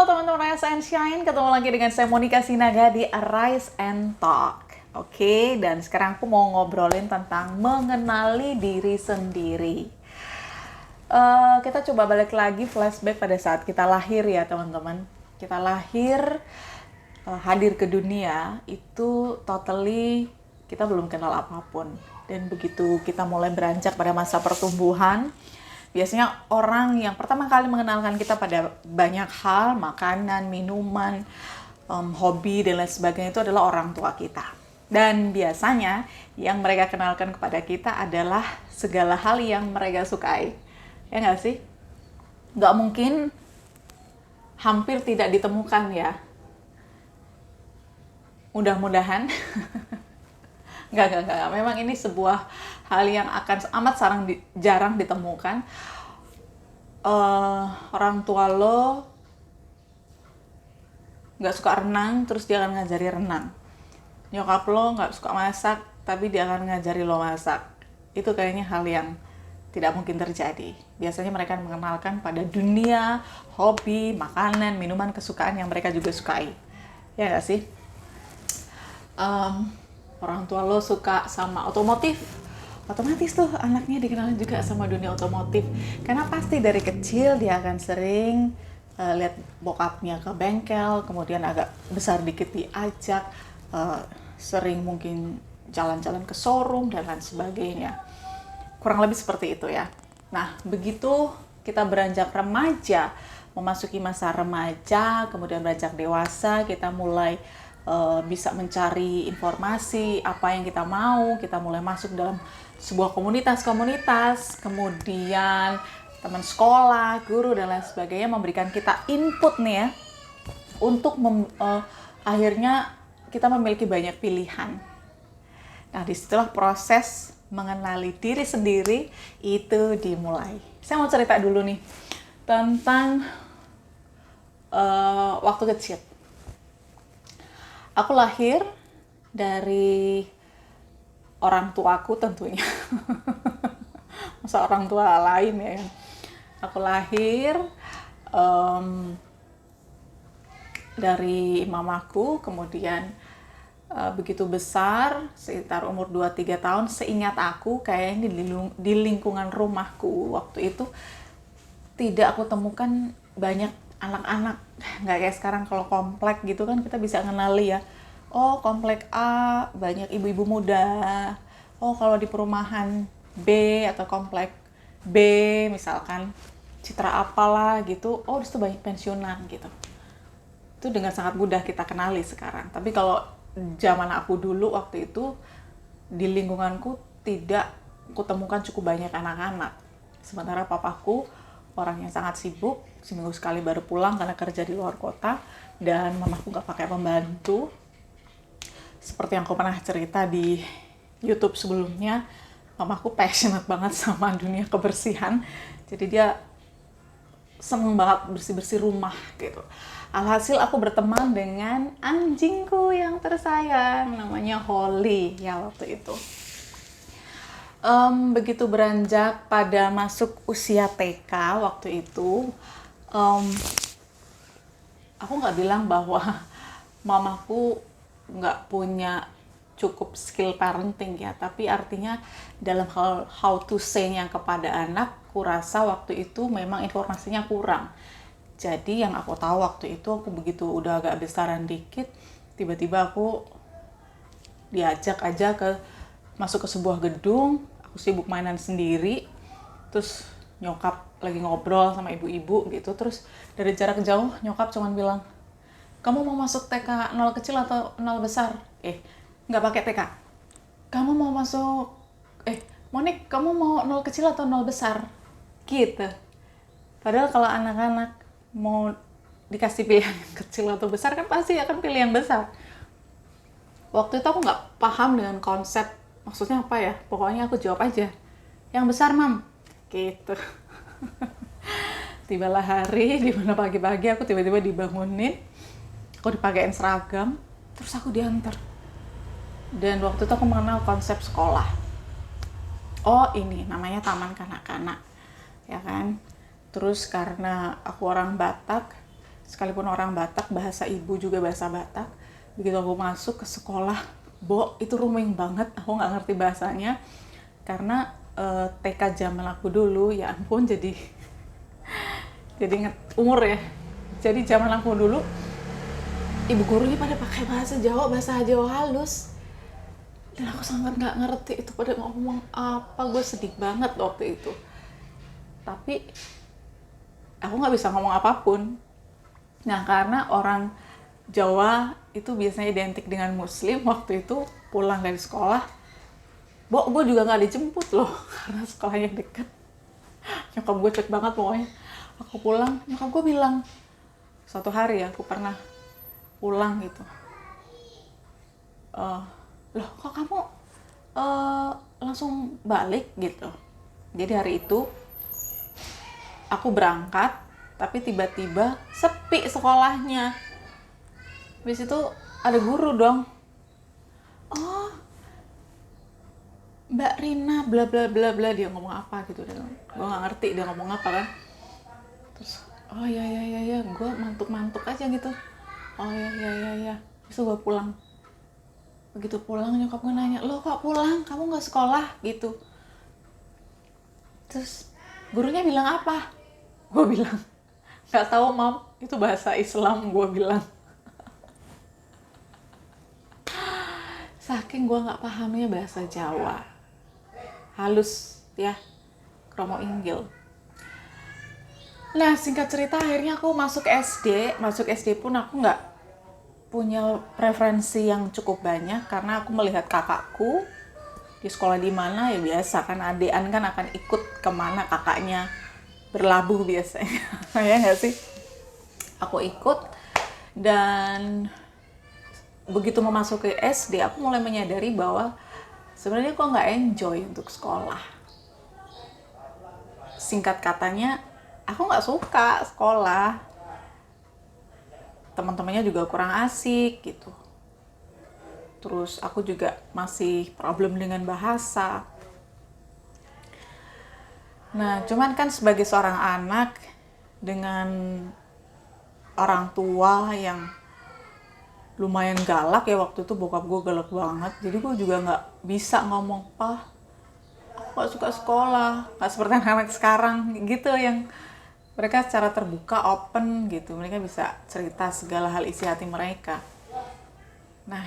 teman-teman Rise and Shine, ketemu lagi dengan saya Monica Sinaga di Rise and Talk. Oke, dan sekarang aku mau ngobrolin tentang mengenali diri sendiri. Kita coba balik lagi flashback pada saat kita lahir ya teman-teman. Kita lahir, hadir ke dunia, itu totally kita belum kenal apapun. Dan begitu kita mulai beranjak pada masa pertumbuhan, biasanya orang yang pertama kali mengenalkan kita pada banyak hal, makanan, minuman, hobi, dan lain sebagainya itu adalah orang tua kita. Dan biasanya yang mereka kenalkan kepada kita adalah segala hal yang mereka sukai. Ya nggak sih? Nggak mungkin hampir tidak ditemukan ya. Mudah-mudahan. Enggak. Memang ini sebuah hal yang akan amat jarang ditemukan. Orang tua lo nggak suka renang, terus dia akan ngajari renang. Nyokap lo nggak suka masak, tapi dia akan ngajari lo masak. Itu kayaknya hal yang tidak mungkin terjadi. Biasanya mereka mengenalkan pada dunia, hobi, makanan, minuman, kesukaan yang mereka juga sukai. Ya nggak sih? Orang tua lo suka sama otomotif, otomatis tuh anaknya dikenalin juga sama dunia otomotif. Karena pasti dari kecil dia akan sering lihat bokapnya ke bengkel, kemudian agak besar dikit diajak, sering mungkin jalan-jalan ke showroom dan lain sebagainya. Kurang lebih seperti itu ya. Nah, begitu kita beranjak remaja, memasuki masa remaja, kemudian beranjak dewasa, kita mulai bisa mencari informasi apa yang kita mau, kita mulai masuk dalam sebuah komunitas, kemudian teman sekolah, guru dan lain sebagainya memberikan kita input nih ya, untuk akhirnya kita memiliki banyak pilihan. Nah, disitulah proses mengenali diri sendiri itu dimulai. Saya mau cerita dulu nih tentang waktu kecil. Aku lahir dari orang tuaku tentunya. Masa orang tua lain ya. Aku lahir dari mamaku, kemudian begitu besar, sekitar umur 2-3 tahun, seingat aku kayaknya di lingkungan rumahku waktu itu tidak aku temukan banyak anak-anak. Nggak kayak sekarang kalau komplek gitu kan kita bisa ngenali ya. Oh, komplek A banyak ibu-ibu muda. Oh, kalau di perumahan B atau komplek B misalkan Citra apalah gitu, oh disitu banyak pensiunan gitu. Itu dengan sangat mudah kita kenali sekarang. Tapi kalau zaman aku dulu waktu itu di lingkunganku tidak kutemukan cukup banyak anak-anak. Sementara papaku orang yang sangat sibuk, seminggu sekali baru pulang karena kerja di luar kota, dan mamaku gak pakai pembantu. Seperti yang aku pernah cerita di YouTube sebelumnya, mamaku passionate banget sama dunia kebersihan, jadi dia seneng banget bersih-bersih rumah gitu. Alhasil aku berteman dengan anjingku yang tersayang, namanya Holly ya waktu itu. Begitu beranjak pada masuk usia TK waktu itu, aku nggak bilang bahwa mamaku nggak punya cukup skill parenting ya, tapi artinya dalam hal how to say-nya kepada anak, kurasa waktu itu memang informasinya kurang. Jadi yang aku tahu waktu itu, aku begitu udah agak besaran dikit, tiba-tiba aku diajak aja masuk ke sebuah gedung, aku sibuk mainan sendiri, terus nyokap lagi ngobrol sama ibu-ibu gitu, terus dari jarak jauh nyokap cuman bilang, kamu mau masuk TK 0 kecil atau 0 besar? Nggak pakai TK. Kamu mau masuk, Monik, kamu mau 0 kecil atau 0 besar? Gitu. Padahal kalau anak-anak mau dikasih pilihan yang kecil atau besar kan pasti akan pilih yang besar. Waktu itu aku nggak paham dengan konsep maksudnya apa ya, pokoknya aku jawab aja yang besar mam gitu. Tibalah hari di mana pagi-pagi aku tiba-tiba dibangunin, aku dipakein seragam, terus aku diantar. Dan waktu itu aku mengenal konsep sekolah. Oh, ini namanya taman kanak-kanak ya kan. Terus karena aku orang Batak, sekalipun orang Batak, bahasa ibu juga bahasa Batak. Begitu aku masuk ke sekolah, itu ruming banget, aku nggak ngerti bahasanya. Karena TK zaman aku dulu, ya ampun, jadi inget umur ya. Jadi zaman aku dulu, ibu gurunya pada pakai bahasa Jawa halus. Dan aku sangat nggak ngerti itu pada ngomong apa, gue sedih banget waktu itu. Tapi aku nggak bisa ngomong apapun. Nah, karena orang Jawa itu biasanya identik dengan Muslim, waktu itu pulang dari sekolah, gue juga nggak dijemput loh, karena sekolahnya deket. Nyokap gue cuek banget pokoknya. Aku pulang, nyokap gue bilang, suatu hari ya, aku pernah pulang gitu. Loh, kok kamu langsung balik gitu? Jadi hari itu aku berangkat, tapi tiba-tiba sepi sekolahnya. Habis itu ada guru dong. Oh, Mbak Rina bla bla bla bla, dia ngomong apa gitu. Gue nggak ngerti dia ngomong apa kan. Terus oh ya, gue mantuk aja gitu. Oh ya. Terus gue pulang. Begitu pulang nyokap gue nanya, lo kok pulang? Kamu nggak sekolah gitu. Terus gurunya bilang apa? Gue bilang, nggak tahu mam, itu bahasa Islam, gue bilang. Saking gue nggak pahamnya bahasa Jawa, halus ya, kromo inggil. Nah, singkat cerita akhirnya aku masuk SD pun aku nggak punya preferensi yang cukup banyak, karena aku melihat kakakku di sekolah di mana, ya biasa kan, adean kan akan ikut kemana kakaknya berlabuh biasanya. Ya nggak sih? Aku ikut, dan begitu memasuki SD aku mulai menyadari bahwa sebenarnya kok nggak enjoy untuk sekolah. Singkat katanya, aku nggak suka sekolah. Teman-temannya juga kurang asik gitu. Terus aku juga masih problem dengan bahasa. Nah, cuman kan sebagai seorang anak dengan orang tua yang lumayan galak ya, waktu itu bokap gue galak banget, jadi gue juga nggak bisa ngomong, "Pah, aku gak suka sekolah." Nggak seperti anak-anak sekarang gitu, yang mereka secara terbuka, open gitu, mereka bisa cerita segala hal isi hati mereka. Nah,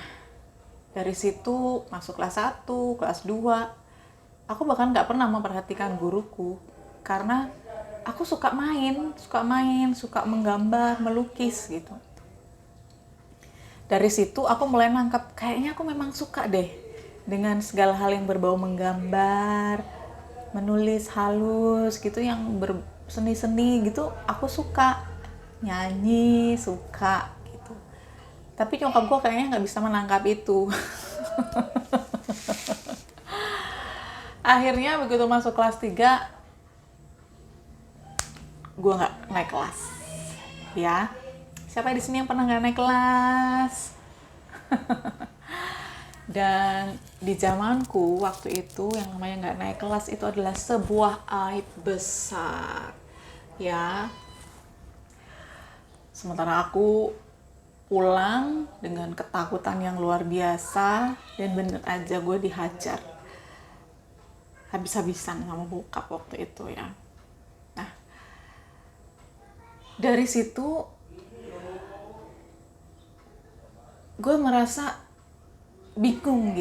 dari situ masuk kelas 1, kelas 2, aku bahkan nggak pernah memperhatikan guruku, karena aku suka main, suka menggambar, melukis gitu. Dari situ aku mulai nangkep, kayaknya aku memang suka deh dengan segala hal yang berbau menggambar, menulis halus gitu, yang berseni-seni gitu, aku suka. Nyanyi, suka gitu. Tapi nyokap gue kayaknya nggak bisa menangkap itu. Akhirnya begitu masuk kelas 3, gue nggak naik kelas. Ya, siapa di sini yang pernah nggak naik kelas? Dan di zamanku waktu itu, yang namanya nggak naik kelas itu adalah sebuah aib besar. Ya, sementara aku pulang dengan ketakutan yang luar biasa, dan bener aja gue dihajar habis-habisan sama bokap waktu itu ya. Nah, dari situ gue merasa bingung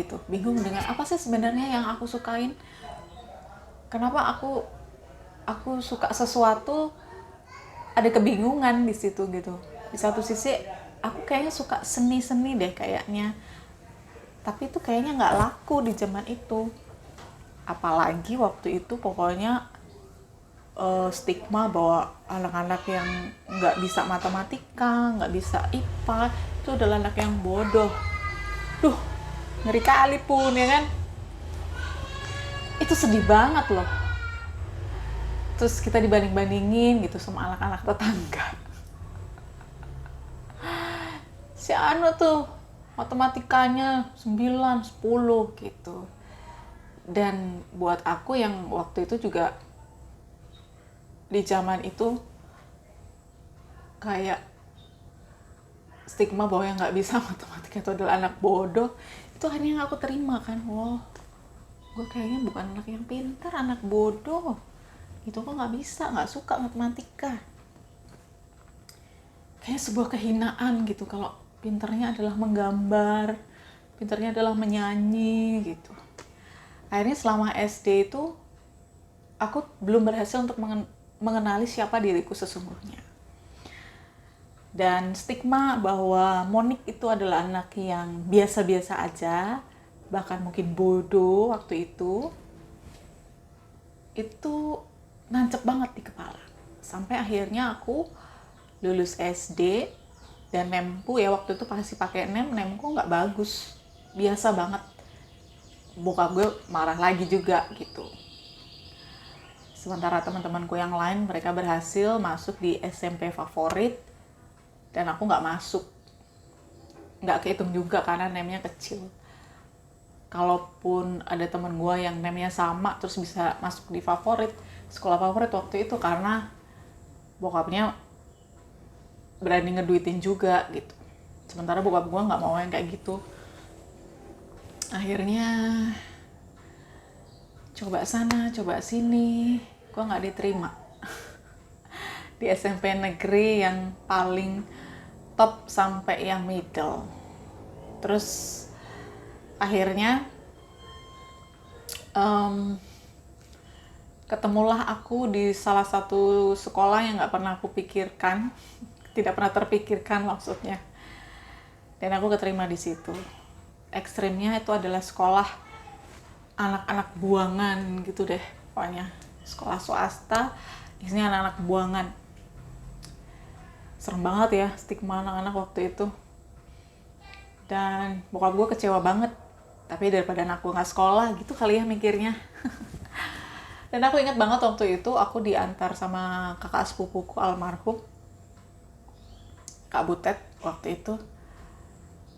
dengan apa sih sebenarnya yang aku sukain. Kenapa aku suka sesuatu, ada kebingungan di situ gitu. Di satu sisi aku kayaknya suka seni deh kayaknya, tapi itu kayaknya nggak laku di zaman itu. Apalagi waktu itu pokoknya stigma bahwa anak-anak yang nggak bisa matematika, nggak bisa IPA, itu adalah anak yang bodoh. Duh, ngeri kali pun ya kan. Itu sedih banget loh. Terus kita dibanding-bandingin gitu sama anak-anak tetangga. Si Anu tuh matematikanya 9, 10 gitu. Dan buat aku yang waktu itu juga di zaman itu kayak stigma bahwa yang nggak bisa matematika itu adalah anak bodoh, itu akhirnya yang aku terima kan. Wow, gue kayaknya bukan anak yang pintar, anak bodoh itu kok nggak bisa, nggak suka matematika. Kayak sebuah kehinaan gitu kalau pintarnya adalah menggambar, pintarnya adalah menyanyi gitu. Akhirnya selama SD itu aku belum berhasil untuk mengenali siapa diriku sesungguhnya. Dan stigma bahwa Monik itu adalah anak yang biasa-biasa aja, bahkan mungkin bodoh waktu itu nancep banget di kepala. Sampai akhirnya aku lulus SD dan nemku ya waktu itu pasti pakai nemku nggak bagus, biasa banget. Bokap gue marah lagi juga gitu. Sementara teman-temanku yang lain mereka berhasil masuk di SMP favorit dan aku nggak masuk, nggak kehitung juga karena nemnya kecil. Kalaupun ada teman gue yang nemnya sama terus bisa masuk di favorit, sekolah favorit waktu itu, karena bokapnya berani ngeduitin juga gitu. Sementara bokap gue nggak mau yang kayak gitu. Akhirnya coba sana, coba sini, gue nggak diterima di SMP negeri yang paling top sampai yang middle. Terus akhirnya ketemulah aku di salah satu sekolah yang nggak pernah aku pikirkan, tidak pernah terpikirkan maksudnya. Dan aku keterima di situ. Ekstrimnya itu adalah sekolah anak-anak buangan gitu deh, pokoknya sekolah swasta isinya anak-anak buangan. Serem banget ya stigma anak-anak waktu itu. Dan bokap gue kecewa banget, tapi daripada anak gue nggak sekolah gitu kali ya mikirnya. Dan aku ingat banget waktu itu aku diantar sama kakak sepupuku almarhum, Kak Butet waktu itu.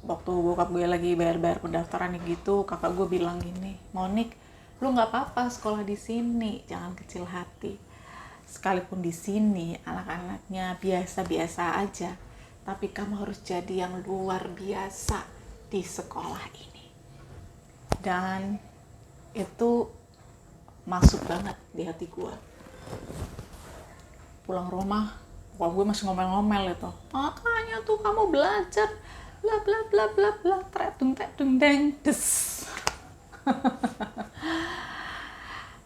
Waktu bokap gue lagi bayar-bayar pendaftaran gitu, kakak gue bilang gini, Monik, lu nggak apa-apa sekolah di sini, jangan kecil hati. Sekalipun di sini anak-anaknya biasa-biasa aja, tapi kamu harus jadi yang luar biasa di sekolah ini. Dan itu masuk banget di hati gue. Pulang rumah, bokap gue masih ngomel-ngomel itu, makanya tuh kamu belajar bla bla bla bla bla tredung deng des.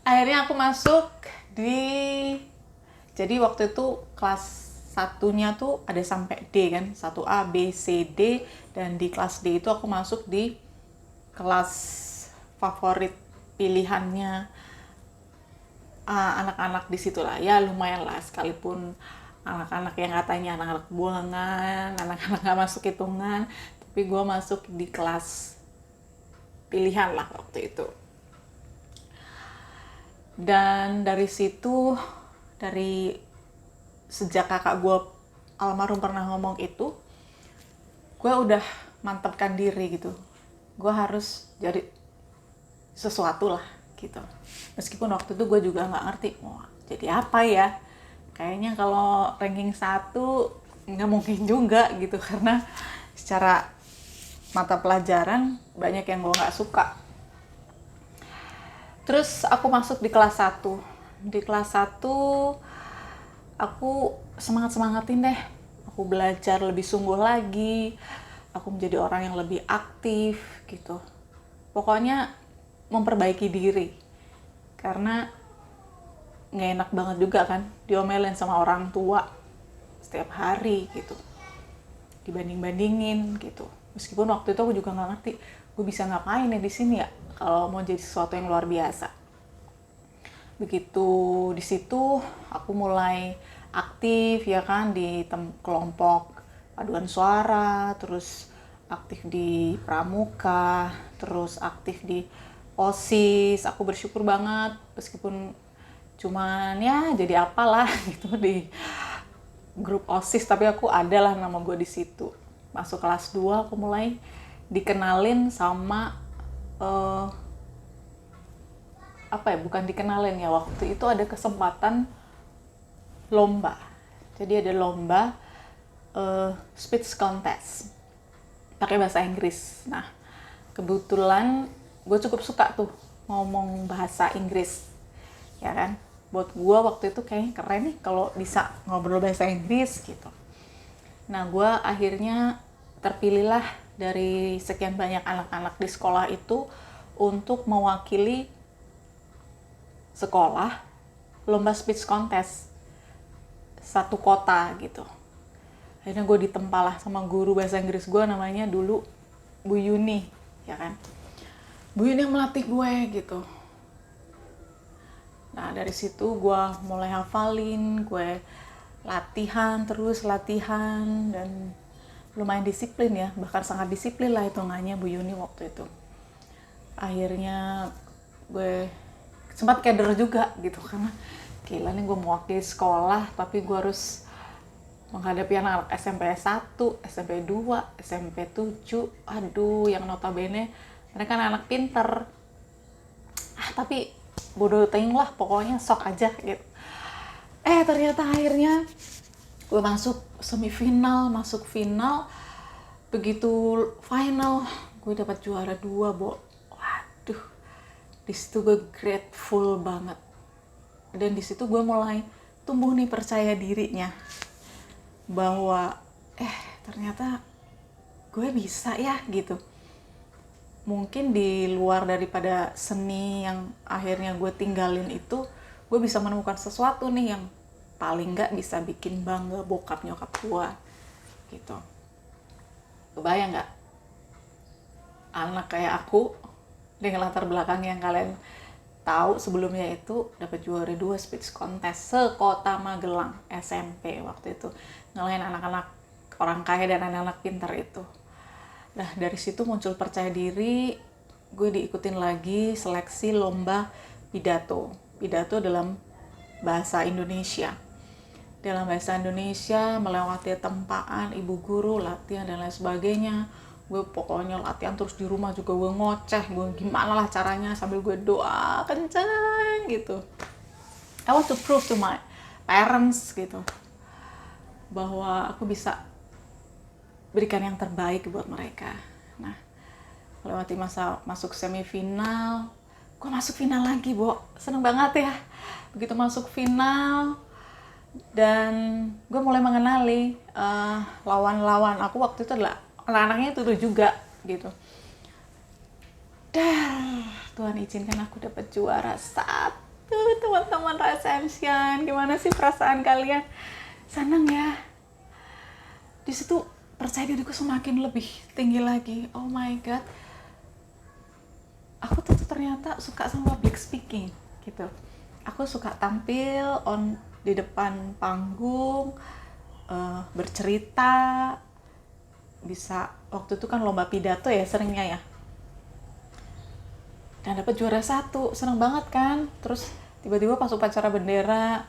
Akhirnya aku masuk di, jadi waktu itu kelas satunya tuh ada sampai D kan, 1A, B, C, D, dan di kelas D itu aku masuk di kelas favorit pilihannya anak-anak di situ lah, ya lumayan lah, sekalipun anak-anak yang katanya anak-anak buangan, anak-anak nggak masuk hitungan, tapi gue masuk di kelas pilihan lah waktu itu. Dan dari situ, dari sejak kakak gue almarhum pernah ngomong itu, gue udah mantapkan diri gitu, gue harus jadi sesuatu lah gitu. Meskipun waktu itu gue juga nggak ngerti mau jadi apa ya. Kayaknya kalau ranking 1 nggak mungkin juga gitu, karena secara mata pelajaran banyak yang gue nggak suka. Terus aku masuk di kelas 1. Di kelas 1 aku semangat-semangatin deh. Aku belajar lebih sungguh lagi. Aku menjadi orang yang lebih aktif gitu. Pokoknya memperbaiki diri. Karena nggak enak banget juga kan diomelin sama orang tua setiap hari gitu, dibanding-bandingin gitu. Meskipun waktu itu aku juga nggak ngerti gue bisa ngapain ya di sini ya kalau mau jadi sesuatu yang luar biasa. Begitu di situ aku mulai aktif ya kan di kelompok paduan suara, terus aktif di pramuka, terus aktif di OSIS. Aku bersyukur banget meskipun cuman ya jadi apalah gitu di grup OSIS, tapi aku adalah nama gue di situ. Masuk kelas 2 aku mulai dikenalin sama bukan dikenalin ya, waktu itu ada kesempatan lomba. Jadi ada lomba speech contest pakai bahasa Inggris. Nah, kebetulan gue cukup suka tuh ngomong bahasa Inggris, ya kan. Buat gue waktu itu kayaknya keren nih kalau bisa ngobrol bahasa Inggris gitu. Nah, gue akhirnya terpilihlah dari sekian banyak anak-anak di sekolah itu untuk mewakili sekolah lomba speech contest satu kota gitu. Akhirnya gue ditempa lah sama guru bahasa Inggris gue, namanya dulu Bu Yuni, ya kan. Bu Yuni yang melatih gue gitu. Nah, dari situ gue mulai hafalin, gue latihan, dan lumayan disiplin ya, bahkan sangat disiplin lah hitungannya Bu Yuni waktu itu. Akhirnya gue sempat keder juga gitu, karena gila nih gue mewakili sekolah, tapi gue harus menghadapi anak-anak SMP 1, SMP 2, SMP 7, aduh, yang notabene mereka anak pinter. Tapi bodoh ting lah, pokoknya sok aja gitu. Ternyata akhirnya gue masuk semifinal, masuk final. Begitu final, gue dapat juara 2, Bo. Waduh, disitu gue grateful banget. Dan disitu gue mulai tumbuh nih percaya dirinya, bahwa ternyata gue bisa ya gitu. Mungkin di luar daripada seni yang akhirnya gue tinggalin itu, gue bisa menemukan sesuatu nih yang paling gak bisa bikin bangga bokap nyokap gue gitu. Kebayang gak anak kayak aku dengan latar belakang yang kalian tahu sebelumnya itu dapat juara 2 speech contest se-Kota Magelang SMP waktu itu, ngalahin anak-anak orang kaya dan anak-anak pintar itu. Nah, dari situ muncul percaya diri, gue diikutin lagi seleksi lomba pidato dalam bahasa Indonesia. Dalam bahasa Indonesia, melewati tempaan, ibu guru, latihan dan lain sebagainya. Gue pokoknya latihan terus di rumah juga, gue ngoceh, gue gimana lah caranya sambil gue doa kencang gitu. I want to prove to my parents gitu, bahwa aku bisa berikan yang terbaik buat mereka. Nah, melewati masa masuk semifinal, gue masuk final lagi, Bo. Seneng banget ya. Begitu masuk final, dan gue mulai mengenali lawan-lawan aku waktu itu adalah anak-anaknya itu juga gitu. Dan Tuhan izinkan aku dapat juara 1, teman-teman Resensian. Gimana sih perasaan kalian? Seneng ya? Di situ percaya diriku semakin lebih tinggi lagi. Oh my god, aku tuh ternyata suka sama public speaking gitu. Aku suka tampil di depan panggung, bercerita. Bisa, waktu itu kan lomba pidato ya seringnya ya, dan dapat juara 1, seneng banget kan. Terus tiba-tiba pas upacara bendera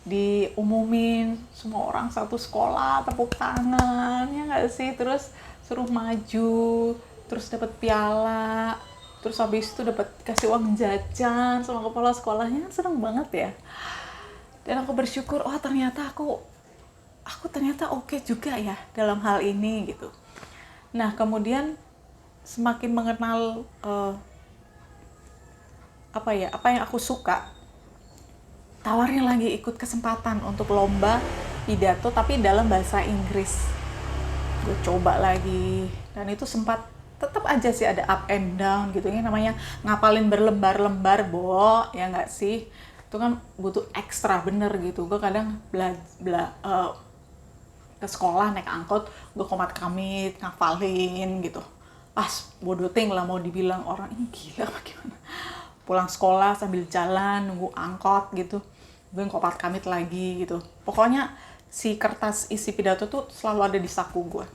diumumin, semua orang satu sekolah tepuk tangan, ya nggak sih. Terus suruh maju, terus dapat piala, terus habis itu dapat kasih uang jajan sama kepala sekolahnya. Seneng banget ya. Dan aku bersyukur, ternyata aku ternyata oke juga ya dalam hal ini gitu. Nah, kemudian semakin mengenal apa yang aku suka, tawarin lagi ikut kesempatan untuk lomba pidato tapi dalam bahasa Inggris. Gue coba lagi, dan itu sempat tetap aja sih ada up and down gitu ya, namanya ngapalin berlembar-lembar, Bo, ya nggak sih. Itu kan butuh ekstra bener gitu. Gue kadang ke sekolah naik angkot, gue komat kamit ngafalin gitu. Bodoh ting lah, mau dibilang orang ini gila apa gimana. Pulang sekolah sambil jalan nunggu angkot gitu, gue komat kamit lagi gitu. Pokoknya si kertas isi pidato tuh selalu ada di saku gue,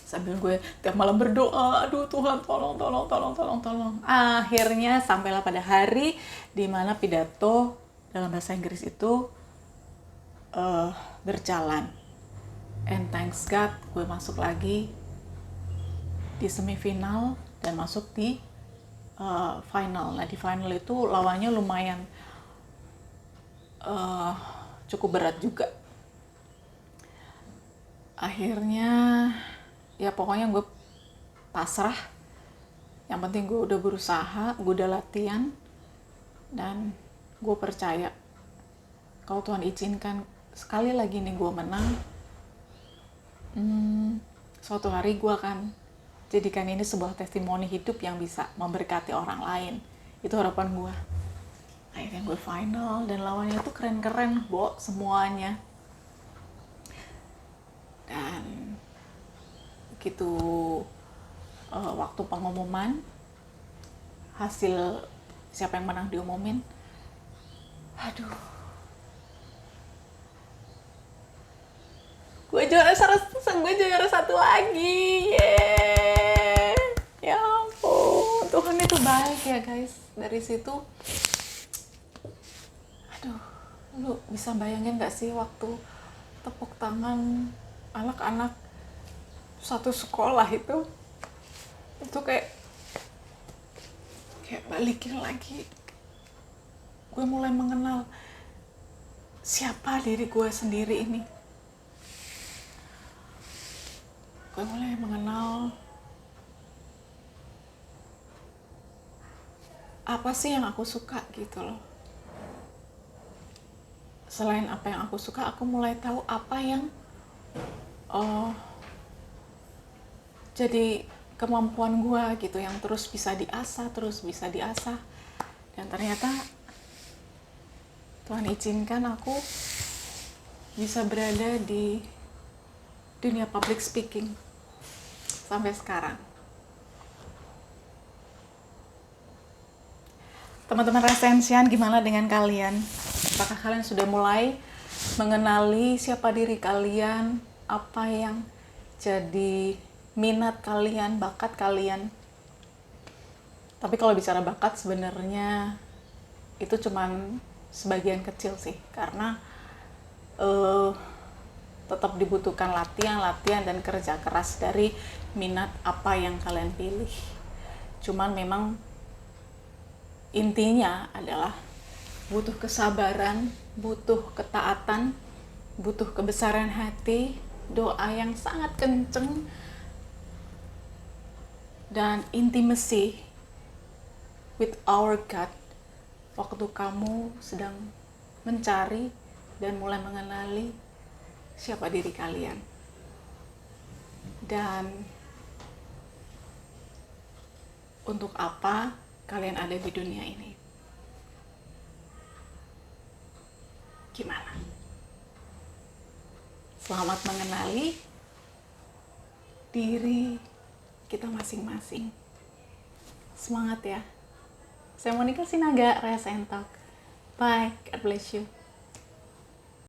sambil gue tiap malam berdoa, aduh Tuhan tolong. Akhirnya sampailah pada hari dimana pidato dalam bahasa Inggris itu berjalan. And thanks God, gue masuk lagi di semifinal dan masuk di final. Nah, di final itu lawannya lumayan cukup berat juga. akhirnya ya pokoknya gue pasrah. Yang penting gue udah berusaha, gue udah latihan, dan gue percaya kalau Tuhan izinkan sekali lagi nih gue menang, suatu hari gue akan jadikan ini sebuah testimoni hidup yang bisa memberkati orang lain. Itu harapan gue. Akhirnya gue final, dan lawannya itu keren-keren, Bo, semuanya. Dan begitu waktu pengumuman, hasil siapa yang menang diumumin, aduh, gue juara satu lagi, yeay, ya ampun, Tuhan itu baik ya guys. Dari situ, aduh, lu bisa bayangin gak sih waktu tepuk tangan anak-anak satu sekolah itu kayak balikin lagi, gue mulai mengenal siapa diri gue sendiri ini. Gue mulai mengenal apa sih yang aku suka gitu loh. Selain apa yang aku suka, aku mulai tahu apa yang jadi kemampuan gue gitu, yang terus bisa diasah. Dan ternyata Tuhan izinkan aku bisa berada di dunia public speaking sampai sekarang. Teman-teman Resensian, gimana dengan kalian? Apakah kalian sudah mulai mengenali siapa diri kalian, apa yang jadi minat kalian, bakat kalian? Tapi kalau bicara bakat, sebenarnya itu cuman sebagian kecil sih, karena tetap dibutuhkan latihan dan kerja keras dari minat apa yang kalian pilih. Cuman memang intinya adalah butuh kesabaran, butuh ketaatan, butuh kebesaran hati, doa yang sangat kenceng, dan intimacy with our God waktu kamu sedang mencari dan mulai mengenali siapa diri kalian dan untuk apa kalian ada di dunia ini. Gimana? Selamat mengenali diri kita masing-masing. Semangat ya. Saya Monica Sinaga, Rest and Talk. Bye. God bless you.